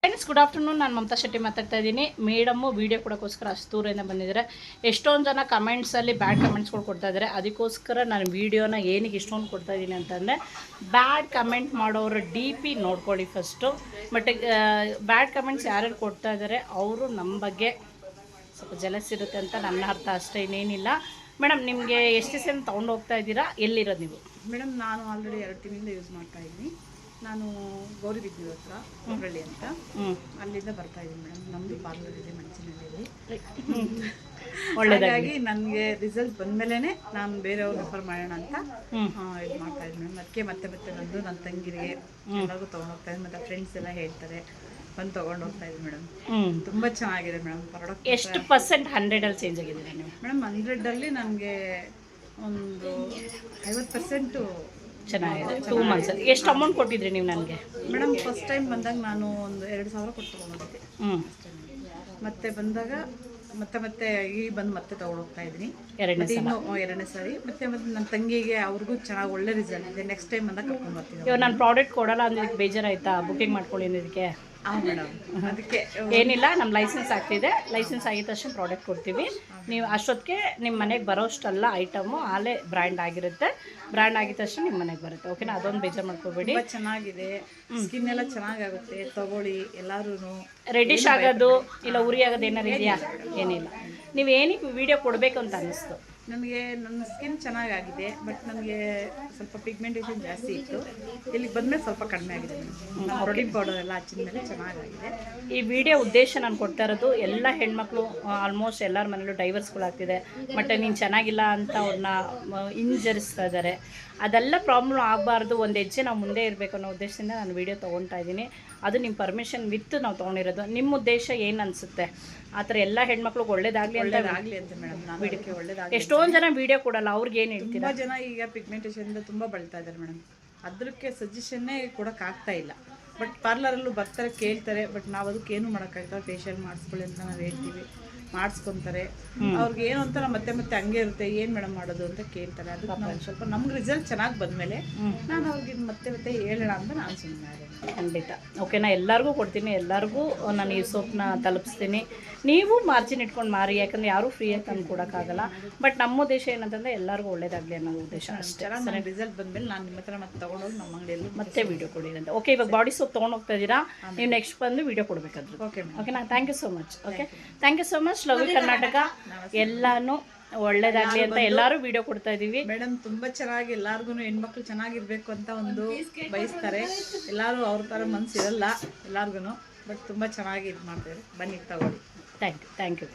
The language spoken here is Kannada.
Friends good afternoon. ನಾನು ಮಮತಾ ಶೆಟ್ಟಿ ಮಾತಾಡ್ತಾ ಇದ್ದೀನಿ. ಮೇಡಮ್ಮು ವೀಡಿಯೋ ಕೊಡೋಕ್ಕೋಸ್ಕರ ಅಷ್ಟು ದೂರದಿಂದ ಬಂದಿದ್ದಾರೆ. ಎಷ್ಟೊಂದು ಜನ ಕಮೆಂಟ್ಸಲ್ಲಿ ಬ್ಯಾಡ್ ಕಮೆಂಟ್ಸ್ಗಳು ಕೊಡ್ತಾ ಇದ್ದಾರೆ. ಅದಕ್ಕೋಸ್ಕರ ನಾನು ವೀಡಿಯೋನ ಏನಕ್ಕೆ ಇಷ್ಟೊಂದು ಕೊಡ್ತಾ ಇದ್ದೀನಿ ಅಂತಂದರೆ, ಬ್ಯಾಡ್ ಕಮೆಂಟ್ ಮಾಡೋರು ಡಿ ಪಿ ನೋಡ್ಕೊಳ್ಳಿ ಫಸ್ಟು. ಬಟ್ ಬ್ಯಾಡ್ ಕಮೆಂಟ್ಸ್ ಯಾರ್ಯಾರು ಕೊಡ್ತಾ ಇದ್ದಾರೆ ಅವರು ನಮ್ಮ ಬಗ್ಗೆ ಸ್ವಲ್ಪ ಜಲಸ್ ಇರುತ್ತೆ ಅಂತ ನನ್ನ ಅರ್ಥ, ಅಷ್ಟೇ, ಇನ್ನೇನಿಲ್ಲ. ಮೇಡಮ್, ನಿಮಗೆ ಎಷ್ಟು ದಿವಸ ತೊಗೊಂಡು ಹೋಗ್ತಾ ಇದ್ದೀರಾ? ಎಲ್ಲಿರೋದು ನೀವು? ಮೇಡಮ್, ನಾನು ಆಲ್ರೆಡಿ 2 ತಿಂಗಳಿಂದ ಯೂಸ್ ಮಾಡ್ತಾ ಇದ್ದೀನಿ. ನಾನು ಗೌರಿಬಿದನೂರು ಹತ್ರ ಹುಬ್ಬಳ್ಳಿ ಅಂತ, ಅಲ್ಲಿಂದ ಬರ್ತಾ ಇದ್ದೀನಿ ಮೇಡಮ್. ನಮ್ಮದು ಪಾರ್ಲರ್ ಇದೆ ಮಂಚಿನಹಳ್ಳಿಯಲ್ಲಿ. ಒಳ್ಳೆಯದಾಗಿ ನನಗೆ ರಿಸಲ್ಟ್ ಬಂದಮೇಲೆ ನಾನು ಬೇರೆಯವ್ರು ರೆಫರ್ ಮಾಡೋಣ ಅಂತ ಇದು ಮಾಡ್ತಾ ಇದ್ದೀನಿ ಮೇಡಮ್. ಅದಕ್ಕೆ ಮತ್ತೆ ಬಂದು ನನ್ನ ತಂಗಿರಿಗೆ ಎಲ್ಲರಿಗೂ ತೊಗೊಂಡೋಗ್ತಾ ಇದ್ದೀನಿ. ಮತ್ತು ಫ್ರೆಂಡ್ಸ್ ಎಲ್ಲ ಹೇಳ್ತಾರೆ, ಬಂದು ತೊಗೊಂಡು ಹೋಗ್ತಾ ಇದ್ದೀನಿ ಮೇಡಮ್. ತುಂಬ ಚೆನ್ನಾಗಿದೆ ಮೇಡಮ್ ಪ್ರಾಡಕ್ಟ್. ಎಷ್ಟು ಪರ್ಸೆಂಟ್ 100ಅಲ್ಲಿ ಚೇಂಜ್ ಆಗಿದೆ ನೀವು? ಮೇಡಮ್, 100ಅಲ್ಲಿ ನನಗೆ ಒಂದು 50% ಚೆನ್ನಾಗಿದೆ. 2 ಮಂತ್ಸ್ ಎಷ್ಟು ಅಮೌಂಟ್ ಕೊಟ್ಟಿದ್ರಿ ನೀವು ನನಗೆ? ಮೇಡಮ್, ಫಸ್ಟ್ ಟೈಮ್ ಬಂದಾಗ ನಾನು ಒಂದು 2,000 ಕೊಟ್ಟು ತೊಗೊಂಡಿದ್ದೆ. ಮತ್ತೆ ಬಂದಾಗ ಮತ್ತೆ ಈಗ ಬಂದು ಮತ್ತೆ ತೊಗೊಂಡೋಗ್ತಾ ಇದ್ದೀನಿ. ಎರಡನೇ ಸಾರಿ ಮತ್ತೆ ನನ್ನ ತಂಗಿಗೆ ಅವ್ರಿಗೂ ಚೆನ್ನಾಗಿ ಒಳ್ಳೆ ರಿಸಲ್ಟ್ ಇದೆ. ನೆಕ್ಸ್ಟ್ ಟೈಮ್ ಬಂದಾಗ ಕರ್ಕೊಂಡು ಬರ್ತೀನಿ. ಇವಾಗ ನಾನು ಪ್ರಾಡಕ್ಟ್ ಕೊಡಲ್ಲ ಅಂದ್ರೆ ಬೇಜಾರಾಯ್ತಾ? ಬುಕಿಂಗ್ ಮಾಡ್ಕೊಳ್ಳಿ ಇದಕ್ಕೆ. ಮೇಡಮ್, ಅದಕ್ಕೆ ಏನಿಲ್ಲ, ನಮ್ಮ ಲೈಸೆನ್ಸ್ ಆಗ್ತಿದೆ. ಲೈಸೆನ್ಸ್ ಆಗಿದ ತಕ್ಷಣ ಪ್ರಾಡಕ್ಟ್ ಕೊಡ್ತೀವಿ. ನೀವು ಅಷ್ಟೊತ್ತಿಗೆ ನಿಮ್ಮ ಮನೆಗೆ ಬರೋಷ್ಟಲ್ಲ ಐಟಮು ಆಲೇ ಬ್ರ್ಯಾಂಡ್ ಆಗಿರುತ್ತೆ. ಬ್ರ್ಯಾಂಡ್ ಆಗಿದ ತಕ್ಷಣ ನಿಮ್ಮ ಮನೆಗೆ ಬರುತ್ತೆ. ಓಕೆನಾ? ಅದೊಂದು ಬೇಜಾರು ಮಾಡ್ಕೋಬೇಡಿ. ಚೆನ್ನಾಗಿದೆ, ಸ್ಕಿನ್ ಎಲ್ಲ ಚೆನ್ನಾಗಾಗುತ್ತೆ. ತಗೊಳ್ಳಿ ಎಲ್ಲರೂ. ರೆಡಿಶ್ ಆಗೋದು ಇಲ್ಲ ಉರಿ ಆಗೋದು ಏನಾರು ಇದೆಯಾ? ಏನಿಲ್ಲ. ನೀವು ಏನಕ್ಕೆ ವಿಡಿಯೋ ಕೊಡಬೇಕು ಅಂತ ಅನ್ನಿಸ್ತು? ನನಗೆ ನನ್ನ ಸ್ಕಿನ್ ಚೆನ್ನಾಗಾಗಿದೆ, ಬಟ್ ನನಗೆ ಸ್ವಲ್ಪ ಪಿಗ್ಮೆಂಟೇಷನ್ ಜಾಸ್ತಿ ಇತ್ತು. ಇಲ್ಲಿಗೆ ಬಂದಮೇಲೆ ಸ್ವಲ್ಪ ಕಡಿಮೆ ಆಗಿದೆ. ಪ್ರೋಟೀನ್ ಪೌಡರ್ ಎಲ್ಲ ಹಚ್ಚಿದ ಮೇಲೆ ಚೆನ್ನಾಗಾಗಿದೆ. ಈ ವಿಡಿಯೋ ಉದ್ದೇಶ ನಾನು ಕೊಡ್ತಾ ಇರೋದು, ಎಲ್ಲ ಹೆಣ್ಮಕ್ಳು ಆಲ್ಮೋಸ್ಟ್ ಎಲ್ಲರ ಮನೇಲೂ ಡೈವರ್ಸ್ಗಳಾಗ್ತಿದೆ. ಬಟ್ ನೀನು ಚೆನ್ನಾಗಿಲ್ಲ ಅಂತ ಅವ್ರನ್ನ ಹಿಂಜರಿಸ್ತಾ ಇದ್ದಾರೆ. ಅದೆಲ್ಲ ಪ್ರಾಬ್ಲಮ್ ಆಗಬಾರ್ದು, ಒಂದು ಹೆಜ್ಜೆ ನಾವು ಮುಂದೆ ಇರಬೇಕು ಅನ್ನೋ ಉದ್ದೇಶದಿಂದ ನಾನು ವೀಡಿಯೋ ತೊಗೊಳ್ತಾ ಇದ್ದೀನಿ. ಅದು ನಿಮ್ಮ ಪರ್ಮಿಷನ್ ವಿತ್ ನಾವು ತೊಗೊಂಡಿರೋದು. ನಿಮ್ಮ ಉದ್ದೇಶ ಏನು ಅನಿಸುತ್ತೆ? ಆ ಥರ ಎಲ್ಲ ಹೆಣ್ಮಕ್ಳಿಗೆ ಒಳ್ಳೇದಾಗಲಿ ಅಂತ ಮೇಡಮ್. ನಾನು ವಿಡಿಯೋಕ್ಕೆ ಒಳ್ಳೇದಾಗಲಿ. ಎಷ್ಟೊಂದು ಜನ ವೀಡಿಯೋ ಕೊಡಲ್ಲ, ಅವ್ರಿಗೆ ಏನು ಹೇಳ್ತೀರಾ? ತುಂಬ ಜನ ಈಗ ಪಿಗ್ಮೆಂಟೇಷನಿಂದ ತುಂಬ ಬಳಲ್ತಾ ಇದ್ದಾರೆ ಮೇಡಮ್. ಅದಕ್ಕೆ ಸಜೆಷನ್ನೇ ಕೊಡೋಕ್ಕಾಗ್ತಾ ಇಲ್ಲ. ಬಟ್ ಪಾರ್ಲರಲ್ಲೂ ಬರ್ತಾರೆ, ಕೇಳ್ತಾರೆ. ಬಟ್ ನಾವು ಅದಕ್ಕೇನು ಮಾಡೋಕ್ಕಾಗ್ತದೆ. ಫೇಶಿಯಲ್ ಮಾಡಿಸ್ಕೊಳ್ಳಿ ಅಂತ ನಾವು ಹೇಳ್ತೀವಿ, ಮಾಡಿಸ್ಕೊತಾರೆ. ಅವ್ರಿಗೆ ಏನು ಅಂತ ಮತ್ತೆ ಹಂಗೆ ಇರುತ್ತೆ, ಏನು ಮೇಡಮ್ ಮಾಡೋದು ಅಂತ ಕೇಳ್ತಾರೆ. ಅದಕ್ಕೆ ನಾವು ಸ್ವಲ್ಪ ನಮ್ಗೆ ರಿಸಲ್ಟ್ ಚೆನ್ನಾಗಿ ಬಂದಮೇಲೆ ನಾನು ಅವ್ರಿಗೆ ಮತ್ತೆ ಹೇಳೋಣ ಅಂತ ನಾನು ಸುಮ್ಮನೆ. ಖಂಡಿತ. ಓಕೆನಾ? ಎಲ್ಲರಿಗೂ ಕೊಡ್ತೀನಿ, ಎಲ್ಲರಿಗೂ ನಾನು ಈ ಸೋಪ್ನ ತಲುಪಿಸ್ತೀನಿ. ನೀವು ಮಾರ್ಜಿನ್ ಇಟ್ಕೊಂಡು ಮಾರಿ, ಯಾಕಂದರೆ ಯಾರೂ ಫ್ರೀಯಾಗಿ ತಂದು ಕೊಡೋಕ್ಕಾಗಲ್ಲ. ಬಟ್ ನಮ್ಮ ಉದ್ದೇಶ ಏನಂತಂದರೆ ಎಲ್ಲರಿಗೂ ಒಳ್ಳೇದಾಗಲಿ ಅನ್ನೋ ಉದ್ದೇಶ ಅಷ್ಟೇ. ನಾನು ರಿಸಲ್ಟ್ ಬಂದಮೇಲೆ ನಾನು ನಿಮ್ಮ ಹತ್ರ ಮತ್ತೆ ತೊಗೊಂಡೋಗಿ ನಮ್ಮ ಅಂಗಡಿಯಲ್ಲಿ ಮತ್ತೆ ವೀಡಿಯೋ ಕೊಡಿ ಅಂತ. ಓಕೆ, ಇವಾಗ ಬಾಡಿ ಸೋಪ್ ತೊಗೊಂಡೋಗ್ತಾ ಇದ್ದೀರಾ, ನೀವು ನೆಕ್ಸ್ಟ್ ಬಂದು ವೀಡಿಯೋ ಕೊಡಬೇಕಾದ್ರು. ಓಕೆನಾ? Thank you so much. Okay, thank you so much. Love you Karnataka. ಎಲ್ಲಾನು ಒಳ್ಳೇದಾಗಲಿ ಅಂತ ಎಲ್ಲರೂ ವಿಡಿಯೋ ಕೊಡ್ತಾ ಇದೀವಿ. ಮೇಡಮ್, ತುಂಬಾ ಚೆನ್ನಾಗಿ ಎಲ್ಲಾರ್ಗು ಹೆಣ್ಮಕ್ಳು ಚೆನ್ನಾಗಿರ್ಬೇಕು ಅಂತ ಒಂದು ಬಯಸ್ತಾರೆ. ಎಲ್ಲರೂ ಅವ್ರ ಥರ ಮನಸ್ಸು ಇರಲ್ಲ ಎಲ್ಲಾರ್ಗು. ಬಟ್ ತುಂಬ ಚೆನ್ನಾಗಿ ಇದು ಮಾಡ್ತಾರೆ. ಬನ್ನಿ ತಗೊಳ್ಳಿ. Thank you.